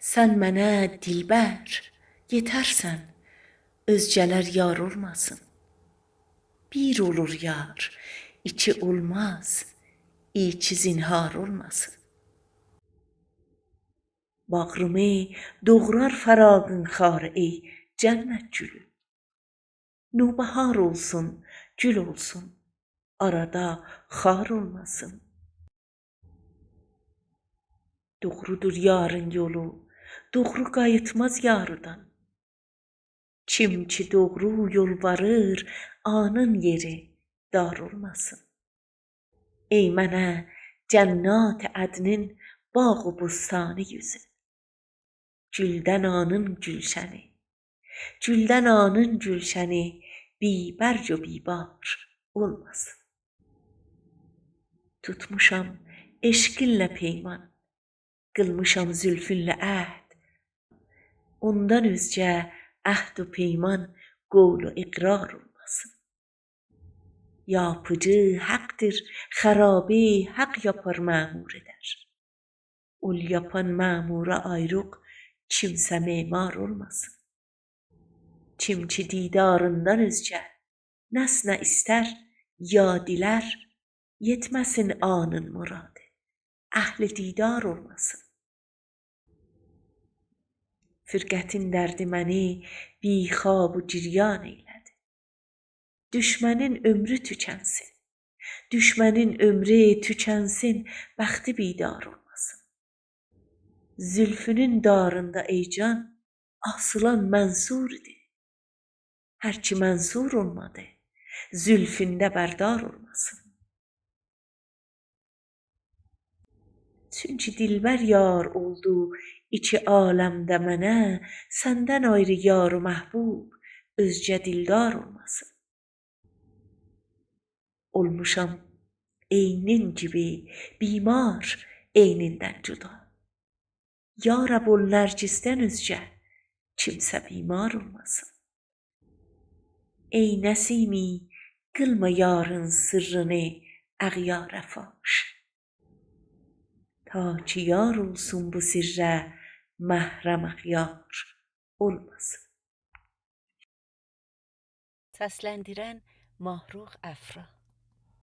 Sen mənə dilbər, yetersen, özceler yar olmasın. Bir olur yar, iki olmaz, içi zinhar olmasın. Bağrımı doğrar fərağın xarı ey cennet gülü. Nubahar olsun, gül olsun, arada xar olmasın. Doğrudur yarın yolu, doğru qayıtmaz yarıdan. Kim ki doğru yol varır, anın yeri dar olmasın. Ey mənə cənnat ədnin bağ-ı bustanı yüzü. Güldən anın gülşəni, güldən anın gülşəni bibərc و bibar olmasın. Tutmuşam eşqinlə peyman, qılmışam zülfünlə əhd. Ondan özgə əhd و peyman qول و iqrar olmasın. Yapıcı haktır, xarabı hak yapar mamur eder. Ol yapan mamura ayrık kimsə memar olmasın. Kim ki didarından özgə nəsnə istər ya dilər, yetməsin anın muradı, əhli didar olmasın. Firqətin dərdi məni bixab و giryan eylədi. Düşmənin ömrü tükənsin, düşmənin ömrü tükənsin, bəxti bidar olmasın. Zülfünün darında ey can, asılan mənsur idi. Hər ki mənsur olmadı, zülfündə bərdar olmasın. Çünki dilbər yar oldu iki aləmdə mənə, səndən ayrı yar و məhbub özgə dildar olmasın. Olmuşam eynin gibi bimar, eynindən cüda. Ya Rəb ol nərgisdən özgə kimsə bimar olmasın. Ey nəsimi qılma yarın sırrını əğyara faş. Ta ki yar olsun bu sirrə məhrəm əğyar olmasın. Səsləndirən Mahruh Əfra.